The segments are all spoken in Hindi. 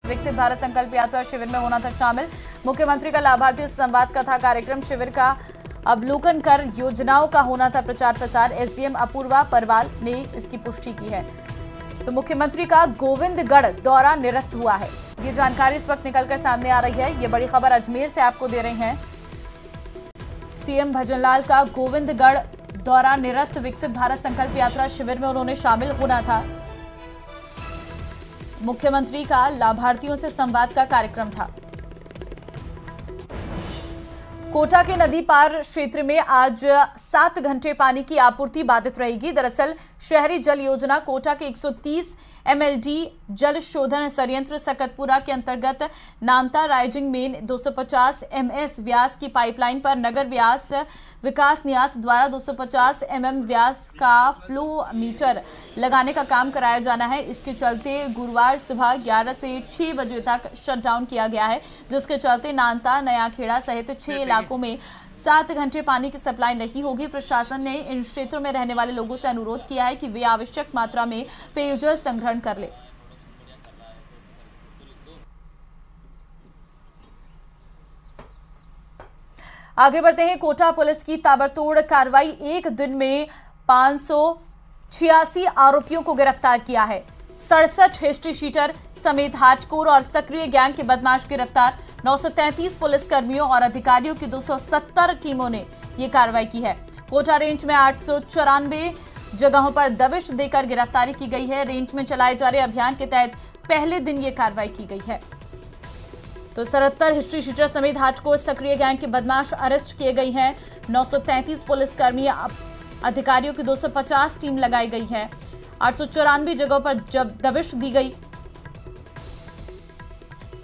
विकसित भारत संकल्प यात्रा शिविर में होना था शामिल। मुख्यमंत्री का लाभार्थियों से संवाद कथा कार्यक्रम, शिविर का अवलोकन कर योजनाओं का होना था प्रचार प्रसार। एसडीएम अपूर्वा परवाल ने इसकी पुष्टि की है। तो मुख्यमंत्री का गोविंदगढ़ दौरा निरस्त हुआ है, ये जानकारी इस वक्त निकलकर सामने आ रही है। ये बड़ी खबर अजमेर से आपको दे रहे हैं। सीएम भजनलाल का गोविंदगढ़ दौरा निरस्त, विकसित भारत संकल्प यात्रा शिविर में उन्होंने शामिल होना था। मुख्यमंत्री का लाभार्थियों से संवाद का कार्यक्रम था। कोटा के नदी पार क्षेत्र में आज 7 घंटे पानी की आपूर्ति बाधित रहेगी। दरअसल शहरी जल योजना कोटा के 130 MLD जल शोधन संयंत्र सकतपुरा के अंतर्गत नांता राइजिंग मेन 250 MS व्यास की पाइपलाइन पर नगर व्यास विकास न्यास द्वारा 250 mm व्यास का फ्लो मीटर लगाने का काम कराया जाना है। इसके चलते गुरुवार सुबह 11 से 6 बजे तक शटडाउन किया गया है, जिसके चलते नांता, नयाखेड़ा सहित 6 इलाकों में 7 घंटे पानी की सप्लाई नहीं होगी। प्रशासन ने इन क्षेत्रों में रहने वाले लोगों से अनुरोध किया है कि वे आवश्यक मात्रा में पेयजल संग्रहण कर ले। आगे बढ़ते हैं। कोटा पुलिस की ताबड़तोड़ कार्रवाई, एक दिन में 586 आरोपियों को गिरफ्तार किया है। 67 हिस्ट्री शीटर समेत हार्डकोर और सक्रिय गैंग के बदमाश गिरफ्तार। 933 पुलिसकर्मियों और अधिकारियों की 270 टीमों ने ये कार्रवाई की है। कोटा रेंज में 894 जगहों पर दबिश देकर गिरफ्तारी की गई है। रेंज में चलाए जा रहे अभियान के तहत पहले दिन ये कार्रवाई की गई है। तो 77 हिस्ट्री शीटर समेत हार्डकोर सक्रिय गैंग के बदमाश अरेस्ट किए गए हैं। 933 पुलिसकर्मी, अधिकारियों की 250 टीम लगाई गई है। 894 जगहों पर जब दबिश दी गई।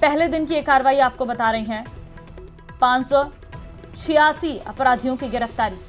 पहले दिन की ये कार्रवाई आपको बता रहे हैं। 586 अपराधियों की गिरफ्तारी।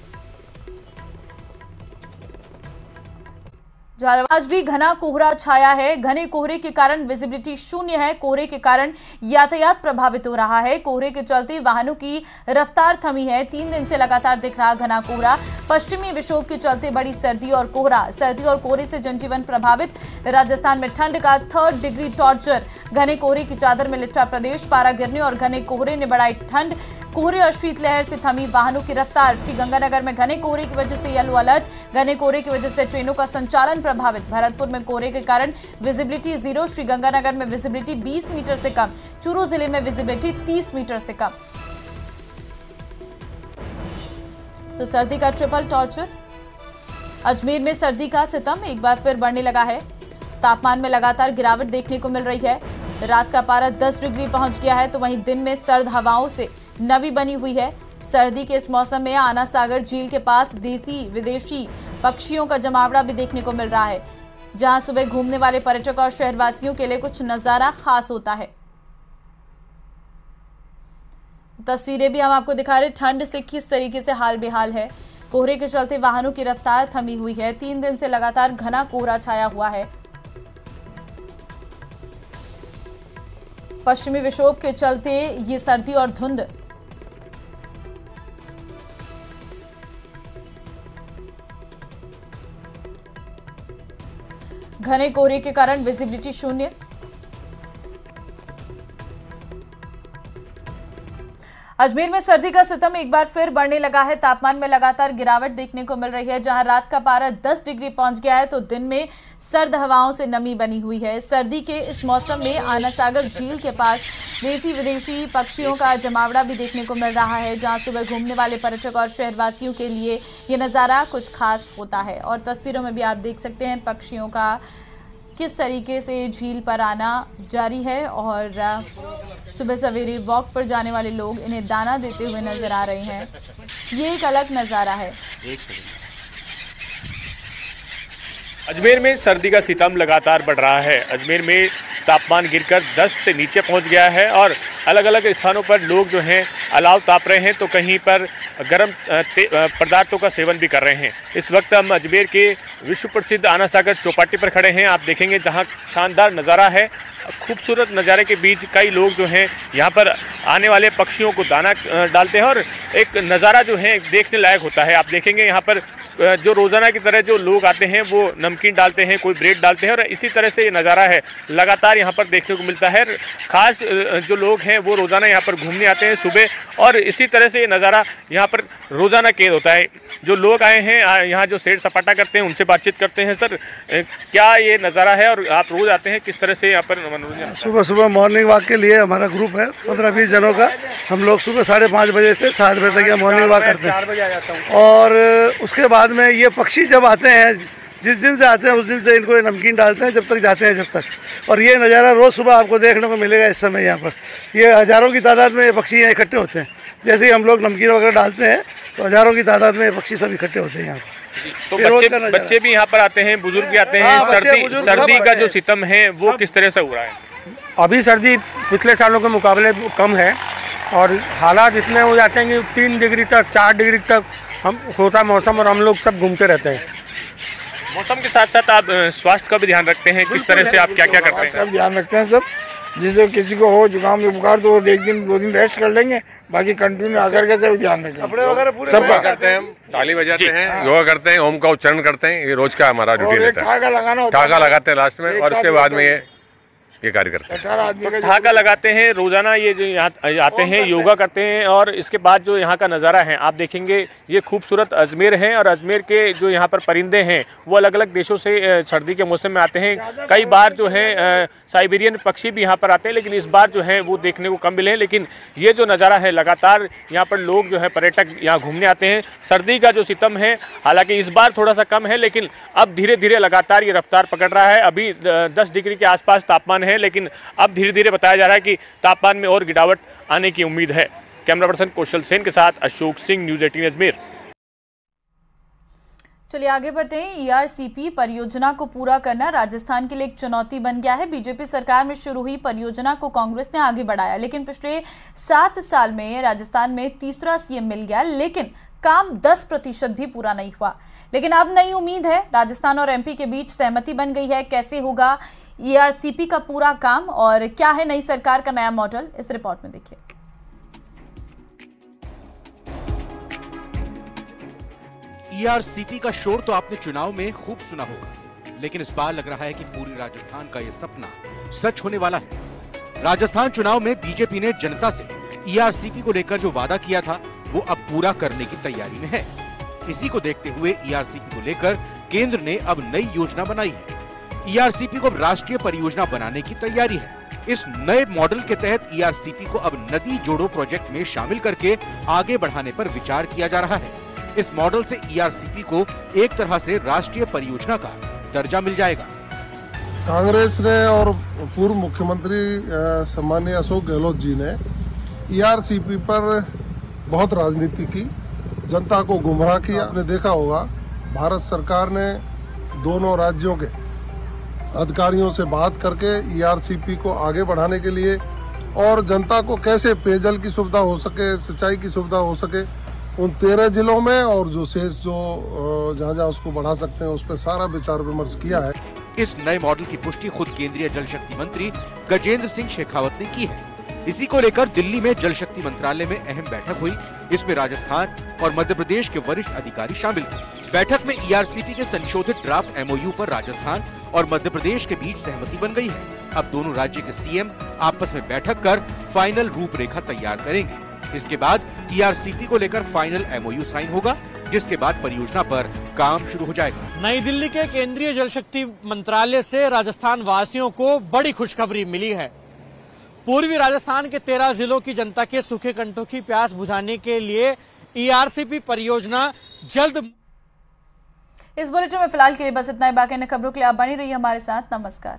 आज भी घना कोहरा छाया है। घने कोहरे के कारण विजिबिलिटी शून्य है। कोहरे के कारण यातायात प्रभावित हो रहा है। कोहरे के चलते वाहनों की रफ्तार थमी है। 3 दिन से लगातार दिख रहा घना कोहरा। पश्चिमी विक्षोभ के चलते बड़ी सर्दी और कोहरा, सर्दी और कोहरे से जनजीवन प्रभावित। राजस्थान में ठंड का 3rd डिग्री टॉर्चर। घने कोहरे की चादर में लिपटा प्रदेश। पारा गिरने और घने कोहरे ने बढ़ाई ठंड। कोहरे और शीतलहर से थमी वाहनों की रफ्तार। श्रीगंगानगर में घने कोहरे की वजह से येलो अलर्ट। घने कोहरे की वजह से ट्रेनों का संचालन प्रभावित। भरतपुर में कोहरे के कारण विजिबिलिटी 0। श्रीगंगानगर में विजिबिलिटी 20 मीटर से कम। चूरू जिले में विजिबिलिटी 30 मीटर से कम। तो सर्दी का ट्रिपल टॉर्चर। अजमेर में सर्दी का सितम एक बार फिर बढ़ने लगा है। तापमान में लगातार गिरावट देखने को मिल रही है। रात का पारा 10 डिग्री पहुंच गया है, तो वहीं दिन में सर्द हवाओं से नमी बनी हुई है। सर्दी के इस मौसम में आना सागर झील के पास देसी विदेशी पक्षियों का जमावड़ा भी देखने को मिल रहा है, जहां सुबह घूमने वाले पर्यटक और शहरवासियों के लिए कुछ नजारा खास होता है। तस्वीरें भी हम आपको दिखा रहे, ठंड से किस तरीके से हाल बेहाल है। कोहरे के चलते वाहनों की रफ्तार थमी हुई है। 3 दिन से लगातार घना कोहरा छाया हुआ है। पश्चिमी विक्षोभ के चलते ये सर्दी और धुंध। घने कोहरे के कारण विजिबिलिटी शून्य। अजमेर में सर्दी का सितम एक बार फिर बढ़ने लगा है। तापमान में लगातार गिरावट देखने को मिल रही है। जहां रात का पारा 10 डिग्री पहुंच गया है, तो दिन में सर्द हवाओं से नमी बनी हुई है। सर्दी के इस मौसम में आना सागर झील के पास देसी विदेशी पक्षियों का जमावड़ा भी देखने को मिल रहा है, जहां सुबह घूमने वाले पर्यटक और शहरवासियों के लिए ये नज़ारा कुछ खास होता है। और तस्वीरों में भी आप देख सकते हैं पक्षियों का किस तरीके से झील पर आना जारी है। और सुबह सवेरे वॉक पर जाने वाले लोग इन्हें दाना देते हुए नजर आ रहे हैं। ये एक अलग नज़ारा है। अजमेर में सर्दी का सितम लगातार बढ़ रहा है। अजमेर में तापमान गिरकर 10 से नीचे पहुंच गया है और अलग अलग स्थानों पर लोग जो हैं अलाव ताप रहे हैं, तो कहीं पर गर्म पदार्थों का सेवन भी कर रहे हैं। इस वक्त हम अजमेर के विश्व प्रसिद्ध आना सागर चौपाटी पर खड़े हैं। आप देखेंगे जहां शानदार नज़ारा है। खूबसूरत नज़ारे के बीच कई लोग जो हैं यहाँ पर आने वाले पक्षियों को दाना डालते हैं और एक नज़ारा जो है देखने लायक होता है। आप देखेंगे यहाँ पर जो रोज़ाना की तरह जो लोग आते हैं वो नमकीन डालते हैं, कोई ब्रेड डालते हैं और इसी तरह से ये नज़ारा है लगातार यहाँ पर देखने को मिलता है। खास जो लोग हैं वो रोज़ाना यहाँ पर घूमने आते हैं सुबह और इसी तरह से ये नज़ारा यहाँ पर रोज़ाना कैद होता है। जो लोग आए हैं यहाँ जो सैर सपाटा करते हैं उनसे बातचीत करते हैं। सर, क्या ये नज़ारा है और आप रोज़ आते हैं, किस तरह से यहाँ पर मनोरंजन? सुबह सुबह मॉर्निंग वॉक के लिए हमारा ग्रुप है 15-20 जनों का। हम लोग सुबह 5:30 बजे से 7 बजे तक मॉर्निंग वॉक करते हैं और उसके बाद में ये पक्षी जब आते हैं, जिस दिन से आते हैं उस दिन से इनको नमकीन डालते हैं जब तक जाते हैं जब तक। और ये नज़ारा रोज़ सुबह आपको देखने को मिलेगा। इस समय यहाँ पर ये हज़ारों की तादाद में ये पक्षी यहाँ इकट्ठे होते हैं। जैसे ही हम लोग नमकीन वगैरह डालते हैं तो हज़ारों की तादाद में ये पक्षी सब इकट्ठे होते हैं यहाँ पर। तो बच्चे भी यहाँ पर आते हैं, बुजुर्ग भी आते हैं। सर्दी का जो सितम है वो किस तरह से हो रहा है? अभी सर्दी पिछले सालों के मुकाबले कम है और हालात इतने हो जाते हैं कि 3 डिग्री तक 4 डिग्री तक हम होता मौसम और हम लोग सब घूमते रहते हैं। मौसम के साथ साथ आप स्वास्थ्य का भी ध्यान रखते हैं, किस तरह से आप क्या क्या करते हैं? सब ध्यान रखते हैं सब। जिसे किसी को हो जुकाम या बुखार तो 1 दिन 2 दिन रेस्ट कर लेंगे, बाकी कंटिन्यू आकर के सब ध्यान रखेंगे। कपड़े वगैरह पूरे सब करते हैं, हम ताली बजाते हैं, योगा करते हैं, ओम का उच्चारण करते हैं। ये रोज का हमारा रूटीन रहता है। ठाका लगाते हैं लास्ट में और उसके बाद में ये कार्य करते हैं। ठाका लगाते हैं रोजाना, ये जो यहाँ आते हैं योगा करते हैं और इसके बाद जो यहाँ का नज़ारा है आप देखेंगे ये खूबसूरत अजमेर है और अजमेर के जो यहाँ पर परिंदे हैं वो अलग अलग देशों से सर्दी के मौसम में आते हैं। कई बार जो है साइबेरियन पक्षी भी यहाँ पर आते हैं, लेकिन इस बार जो है वो देखने को कम मिले हैं। लेकिन ये जो नज़ारा है लगातार यहाँ पर लोग जो है पर्यटक यहाँ घूमने आते हैं। सर्दी का जो सितम है हालांकि इस बार थोड़ा सा कम है, लेकिन अब धीरे धीरे लगातार ये रफ्तार पकड़ रहा है। अभी 10 डिग्री के आसपास तापमान है, लेकिन अब धीरे धीरे बताया जा रहा है कि तापमान में और गिरावट आने की उम्मीद है। कैमरा पर्सन कौशल सेन के साथ अशोक सिंह, न्यूज़ 18 अजमेर। चलिए आगे बढ़ते हैं। ईआरसीपी परियोजना को पूरा करना राजस्थान के लिए एक चुनौती बन गया है। बीजेपी सरकार में शुरू हुई परियोजना को कांग्रेस ने आगे बढ़ाया, लेकिन पिछले 7 साल में राजस्थान में तीसरा सीएम मिल गया, लेकिन काम 10% भी पूरा नहीं हुआ। लेकिन अब नई उम्मीद है, राजस्थान और एमपी के बीच सहमति बन गई है। कैसे होगा ईआरसीपी का पूरा काम और क्या है नई सरकार का नया मॉडल, इस रिपोर्ट में देखिए। ईआरसीपी का शोर तो आपने चुनाव में खूब सुना होगा, लेकिन इस बार लग रहा है कि पूरी राजस्थान का यह सपना सच होने वाला है। राजस्थान चुनाव में बीजेपी ने जनता से ईआरसीपी को लेकर जो वादा किया था वो अब पूरा करने की तैयारी में है। इसी को देखते हुए ईआरसीपी को लेकर केंद्र ने अब नई योजना बनाई है। ईआरसीपी को अब राष्ट्रीय परियोजना बनाने की तैयारी है। इस नए मॉडल के तहत ईआरसीपी को अब नदी जोड़ो प्रोजेक्ट में शामिल करके आगे बढ़ाने पर विचार किया जा रहा है। इस मॉडल से ईआरसीपी को एक तरह से राष्ट्रीय परियोजना का दर्जा मिल जाएगा। कांग्रेस ने और पूर्व मुख्यमंत्री सम्माननीय अशोक गहलोत जी ने ईआरसीपी पर बहुत राजनीति की, जनता को गुमराह किया। आपने देखा होगा भारत सरकार ने दोनों राज्यों के अधिकारियों से बात करके ईआरसीपी को आगे बढ़ाने के लिए और जनता को कैसे पेयजल की सुविधा हो सके, सिंचाई की सुविधा हो सके, उन 13 जिलों में और जो शेष जो जहाँ उसको बढ़ा सकते हैं उस पर सारा विचार विमर्श किया है। इस नए मॉडल की पुष्टि खुद केंद्रीय जल शक्ति मंत्री गजेंद्र सिंह शेखावत ने की है। इसी को लेकर दिल्ली में जल शक्ति मंत्रालय में अहम बैठक हुई। इसमें राजस्थान और मध्य प्रदेश के वरिष्ठ अधिकारी शामिल थे। बैठक में ईआरसीपी के संशोधित ड्राफ्ट एमओयू पर राजस्थान और मध्य प्रदेश के बीच सहमति बन गई है। अब दोनों राज्य के सीएम आपस में बैठक कर फाइनल रूपरेखा तैयार करेंगे। इसके बाद ईआरसीपी को लेकर फाइनल एमओयू साइन होगा, जिसके बाद परियोजना पर काम शुरू हो जाएगा। नई दिल्ली के केंद्रीय जल शक्ति मंत्रालय से राजस्थान वासियों को बड़ी खुशखबरी मिली है। पूर्वी राजस्थान के 13 जिलों की जनता के सूखे कंठों की प्यास बुझाने के लिए ईआरसीपी परियोजना जल्द। इस बुलेटिन में फिलहाल के लिए बस इतना ही। बाकी अन्य खबरों के लिए आप बनी रहिए हमारे साथ। नमस्कार।